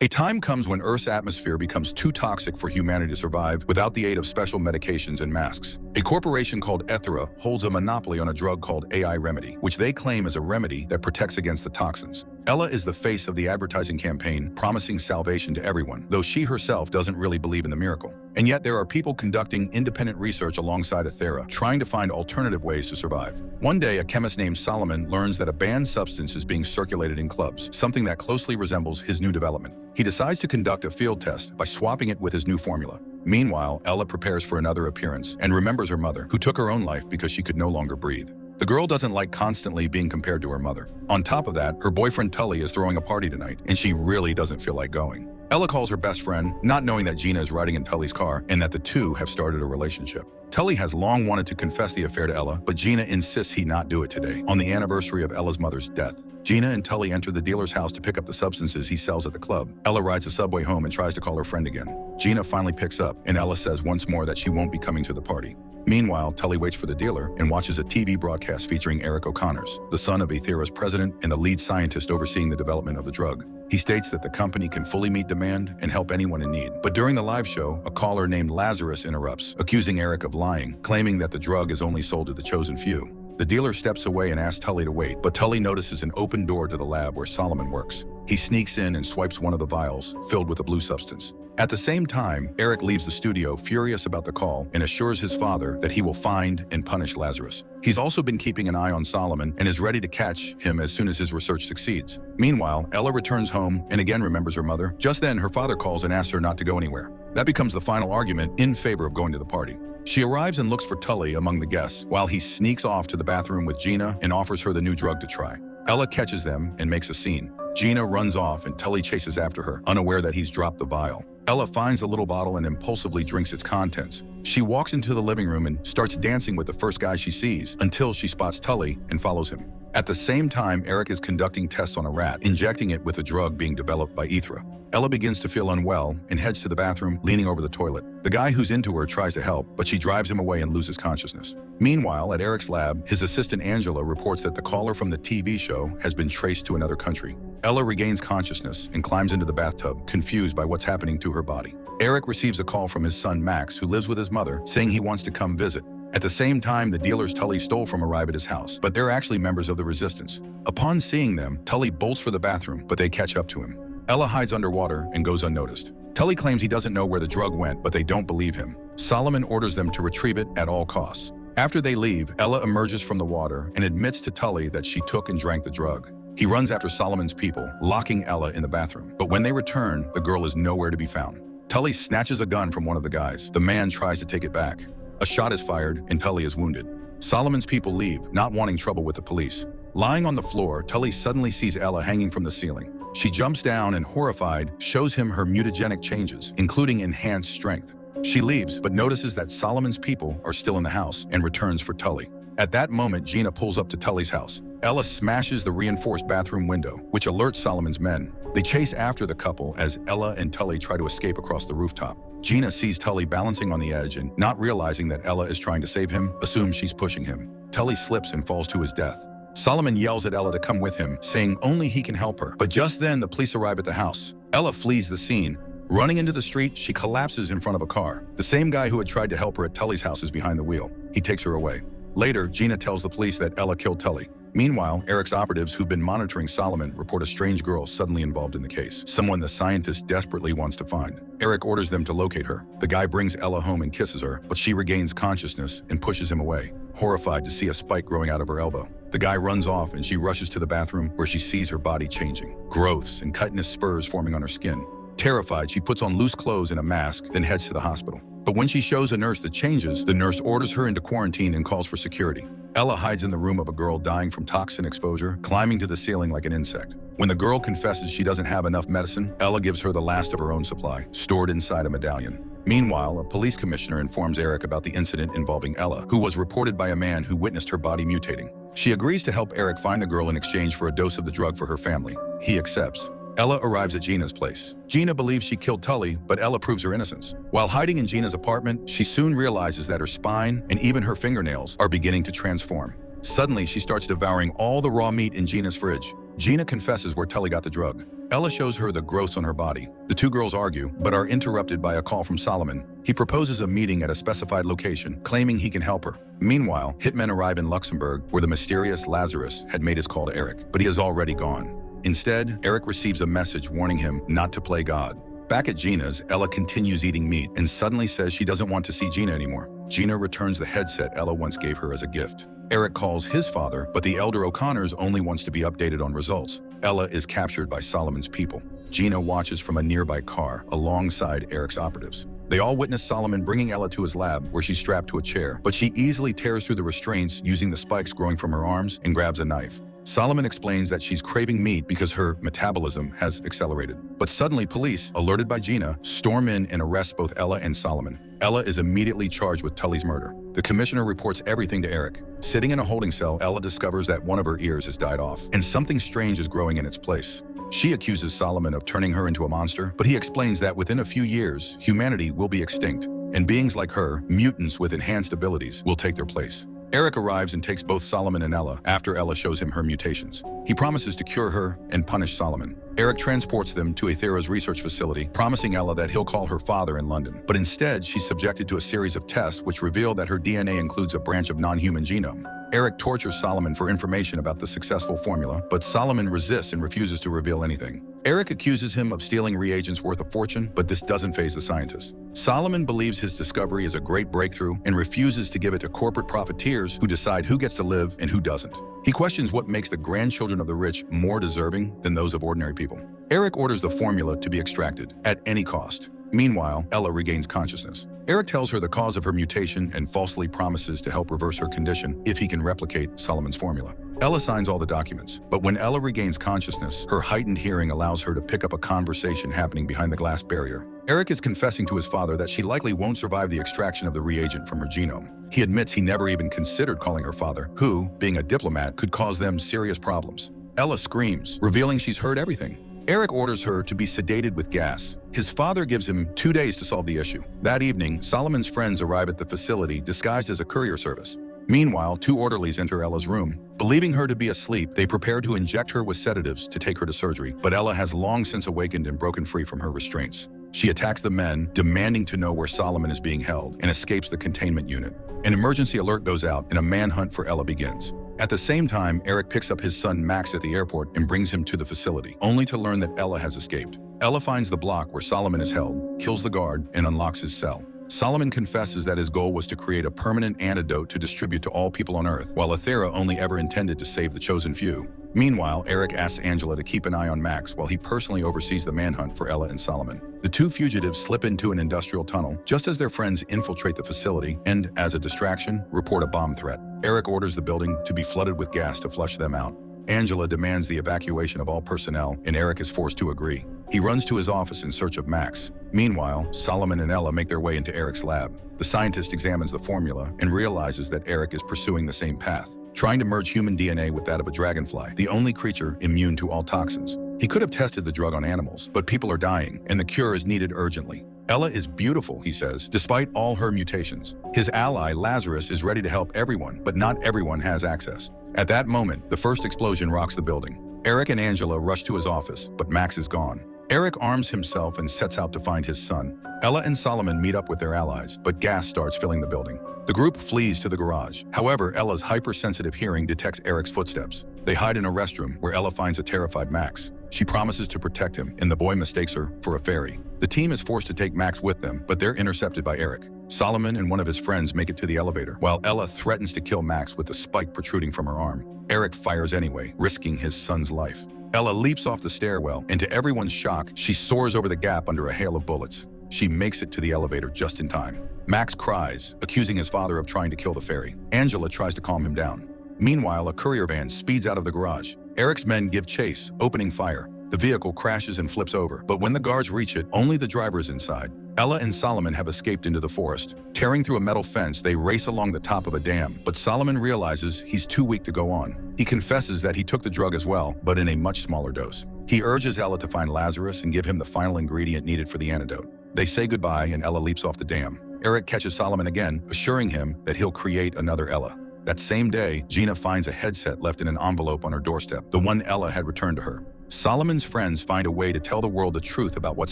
A time comes when Earth's atmosphere becomes too toxic for humanity to survive without the aid of special medications and masks. A corporation called Ethera holds a monopoly on a drug called AI Remedy, which they claim is a remedy that protects against the toxins. Ella is the face of the advertising campaign, promising salvation to everyone, though she herself doesn't really believe in the miracle. And yet there are people conducting independent research alongside Ethera, trying to find alternative ways to survive. One day, a chemist named Solomon learns that a banned substance is being circulated in clubs, something that closely resembles his new development. He decides to conduct a field test by swapping it with his new formula. Meanwhile, Ella prepares for another appearance and remembers her mother, who took her own life because she could no longer breathe. The girl doesn't like constantly being compared to her mother. On top of that, her boyfriend Tully is throwing a party tonight, and she really doesn't feel like going. Ella calls her best friend, not knowing that Gina is riding in Tully's car and that the two have started a relationship. Tully has long wanted to confess the affair to Ella, but Gina insists he not do it today, on the anniversary of Ella's mother's death. Gina and Tully enter the dealer's house to pick up the substances he sells at the club. Ella rides the subway home and tries to call her friend again. Gina finally picks up, and Ella says once more that she won't be coming to the party. Meanwhile, Tully waits for the dealer and watches a TV broadcast featuring Eric O'Connors, the son of Ethera's president and the lead scientist overseeing the development of the drug. He states that the company can fully meet demand and help anyone in need. But during the live show, a caller named Lazarus interrupts, accusing Eric of lying, claiming that the drug is only sold to the chosen few. The dealer steps away and asks Tully to wait, but Tully notices an open door to the lab where Solomon works. He sneaks in and swipes one of the vials, filled with a blue substance. At the same time, Eric leaves the studio furious about the call and assures his father that he will find and punish Lazarus. He's also been keeping an eye on Solomon and is ready to catch him as soon as his research succeeds. Meanwhile, Ella returns home and again remembers her mother. Just then, her father calls and asks her not to go anywhere. That becomes the final argument in favor of going to the party. She arrives and looks for Tully among the guests, while he sneaks off to the bathroom with Gina and offers her the new drug to try. Ella catches them and makes a scene. Gina runs off and Tully chases after her, unaware that he's dropped the vial. Ella finds the little bottle and impulsively drinks its contents. She walks into the living room and starts dancing with the first guy she sees until she spots Tully and follows him. At the same time, Eric is conducting tests on a rat, injecting it with a drug being developed by Ethera. Ella begins to feel unwell and heads to the bathroom, leaning over the toilet. The guy who's into her tries to help, but she drives him away and loses consciousness. Meanwhile, at Eric's lab, his assistant Angela reports that the caller from the TV show has been traced to another country. Ella regains consciousness and climbs into the bathtub, confused by what's happening to her body. Eric receives a call from his son Max, who lives with his mother, saying he wants to come visit. At the same time, the dealers Tully stole from arrive at his house, but they're actually members of the resistance. Upon seeing them, Tully bolts for the bathroom, but they catch up to him. Ella hides underwater and goes unnoticed. Tully claims he doesn't know where the drug went, but they don't believe him. Solomon orders them to retrieve it at all costs. After they leave, Ella emerges from the water and admits to Tully that she took and drank the drug. He runs after Solomon's people, locking Ella in the bathroom. But when they return, the girl is nowhere to be found. Tully snatches a gun from one of the guys. The man tries to take it back. A shot is fired, and Tully is wounded. Solomon's people leave, not wanting trouble with the police. Lying on the floor, Tully suddenly sees Ella hanging from the ceiling. She jumps down and, horrified, shows him her mutagenic changes, including enhanced strength. She leaves, but notices that Solomon's people are still in the house and returns for Tully. At that moment, Gina pulls up to Tully's house. Ella smashes the reinforced bathroom window, which alerts Solomon's men. They chase after the couple as Ella and Tully try to escape across the rooftop. Gina sees Tully balancing on the edge and, not realizing that Ella is trying to save him, assumes she's pushing him. Tully slips and falls to his death. Solomon yells at Ella to come with him, saying only he can help her. But just then, the police arrive at the house. Ella flees the scene. Running into the street, she collapses in front of a car. The same guy who had tried to help her at Tully's house is behind the wheel. He takes her away. Later, Gina tells the police that Ella killed Tully. Meanwhile, Eric's operatives who've been monitoring Solomon report a strange girl suddenly involved in the case, someone the scientist desperately wants to find. Eric orders them to locate her. The guy brings Ella home and kisses her, but she regains consciousness and pushes him away, horrified to see a spike growing out of her elbow. The guy runs off and she rushes to the bathroom where she sees her body changing, growths and chitinous spurs forming on her skin. Terrified, she puts on loose clothes and a mask, then heads to the hospital. But when she shows a nurse the changes, the nurse orders her into quarantine and calls for security. Ella hides in the room of a girl dying from toxin exposure, climbing to the ceiling like an insect. When the girl confesses she doesn't have enough medicine, Ella gives her the last of her own supply, stored inside a medallion. Meanwhile, a police commissioner informs Eric about the incident involving Ella, who was reported by a man who witnessed her body mutating. She agrees to help Eric find the girl in exchange for a dose of the drug for her family. He accepts. Ella arrives at Gina's place. Gina believes she killed Tully, but Ella proves her innocence. While hiding in Gina's apartment, she soon realizes that her spine and even her fingernails are beginning to transform. Suddenly, she starts devouring all the raw meat in Gina's fridge. Gina confesses where Tully got the drug. Ella shows her the growths on her body. The two girls argue, but are interrupted by a call from Solomon. He proposes a meeting at a specified location, claiming he can help her. Meanwhile, hitmen arrive in Luxembourg, where the mysterious Lazarus had made his call to Eric, but he is already gone. Instead, Eric receives a message warning him not to play God. Back at Gina's, Ella continues eating meat and suddenly says she doesn't want to see Gina anymore. Gina returns the headset Ella once gave her as a gift. Eric calls his father, but the elder O'Connor's only wants to be updated on results. Ella is captured by Solomon's people. Gina watches from a nearby car alongside Eric's operatives. They all witness Solomon bringing Ella to his lab, where she's strapped to a chair, but she easily tears through the restraints using the spikes growing from her arms and grabs a knife. Solomon explains that she's craving meat because her metabolism has accelerated. But suddenly police, alerted by Gina, storm in and arrest both Ella and Solomon. Ella is immediately charged with Tully's murder. The commissioner reports everything to Eric. Sitting in a holding cell, Ella discovers that one of her ears has died off, and something strange is growing in its place. She accuses Solomon of turning her into a monster, but he explains that within a few years, humanity will be extinct, and beings like her, mutants with enhanced abilities, will take their place. Eric arrives and takes both Solomon and Ella after Ella shows him her mutations. He promises to cure her and punish Solomon. Eric transports them to Aethera's research facility, promising Ella that he'll call her father in London. But instead, she's subjected to a series of tests which reveal that her DNA includes a branch of non-human genome. Eric tortures Solomon for information about the successful formula, but Solomon resists and refuses to reveal anything. Eric accuses him of stealing reagents worth a fortune, but this doesn't faze the scientist. Solomon believes his discovery is a great breakthrough and refuses to give it to corporate profiteers who decide who gets to live and who doesn't. He questions what makes the grandchildren of the rich more deserving than those of ordinary people. Eric orders the formula to be extracted at any cost. Meanwhile, Ella regains consciousness. Eric tells her the cause of her mutation and falsely promises to help reverse her condition if he can replicate Solomon's formula. Ella signs all the documents, but when Ella regains consciousness, her heightened hearing allows her to pick up a conversation happening behind the glass barrier. Eric is confessing to his father that she likely won't survive the extraction of the reagent from her genome. He admits he never even considered calling her father, who, being a diplomat, could cause them serious problems. Ella screams, revealing she's heard everything. Eric orders her to be sedated with gas. His father gives him 2 days to solve the issue. That evening, Solomon's friends arrive at the facility disguised as a courier service. Meanwhile, 2 orderlies enter Ella's room. Believing her to be asleep, they prepare to inject her with sedatives to take her to surgery, but Ella has long since awakened and broken free from her restraints. She attacks the men, demanding to know where Solomon is being held, and escapes the containment unit. An emergency alert goes out, and a manhunt for Ella begins. At the same time, Eric picks up his son Max at the airport and brings him to the facility, only to learn that Ella has escaped. Ella finds the block where Solomon is held, kills the guard, and unlocks his cell. Solomon confesses that his goal was to create a permanent antidote to distribute to all people on Earth, while Aethera only ever intended to save the chosen few. Meanwhile, Eric asks Angela to keep an eye on Max while he personally oversees the manhunt for Ella and Solomon. The 2 fugitives slip into an industrial tunnel just as their friends infiltrate the facility and, as a distraction, report a bomb threat. Eric orders the building to be flooded with gas to flush them out. Angela demands the evacuation of all personnel, and Eric is forced to agree. He runs to his office in search of Max. Meanwhile, Solomon and Ella make their way into Eric's lab. The scientist examines the formula and realizes that Eric is pursuing the same path, trying to merge human DNA with that of a dragonfly, the only creature immune to all toxins. He could have tested the drug on animals, but people are dying, and the cure is needed urgently. Ella is beautiful, he says, despite all her mutations. His ally, Lazarus, is ready to help everyone, but not everyone has access. At that moment, the first explosion rocks the building. Eric and Angela rush to his office, but Max is gone. Eric arms himself and sets out to find his son. Ella and Solomon meet up with their allies, but gas starts filling the building. The group flees to the garage. However, Ella's hypersensitive hearing detects Eric's footsteps. They hide in a restroom where Ella finds a terrified Max. She promises to protect him, and the boy mistakes her for a fairy. The team is forced to take Max with them, but they're intercepted by Eric. Solomon and one of his friends make it to the elevator, while Ella threatens to kill Max with the spike protruding from her arm. Eric fires anyway, risking his son's life. Ella leaps off the stairwell, and to everyone's shock, she soars over the gap under a hail of bullets. She makes it to the elevator just in time. Max cries, accusing his father of trying to kill the fairy. Angela tries to calm him down. Meanwhile, a courier van speeds out of the garage. Eric's men give chase, opening fire. The vehicle crashes and flips over, but when the guards reach it, only the driver is inside. Ella and Solomon have escaped into the forest. Tearing through a metal fence, they race along the top of a dam, but Solomon realizes he's too weak to go on. He confesses that he took the drug as well, but in a much smaller dose. He urges Ella to find Lazarus and give him the final ingredient needed for the antidote. They say goodbye and Ella leaps off the dam. Eric catches Solomon again, assuring him that he'll create another Ella. That same day, Gina finds a headset left in an envelope on her doorstep, the one Ella had returned to her. Solomon's friends find a way to tell the world the truth about what's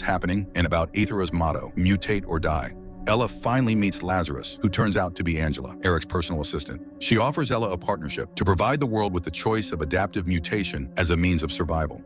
happening and about Aethera's motto, mutate or die. Ella finally meets Lazarus, who turns out to be Angela, Eric's personal assistant. She offers Ella a partnership to provide the world with the choice of adaptive mutation as a means of survival.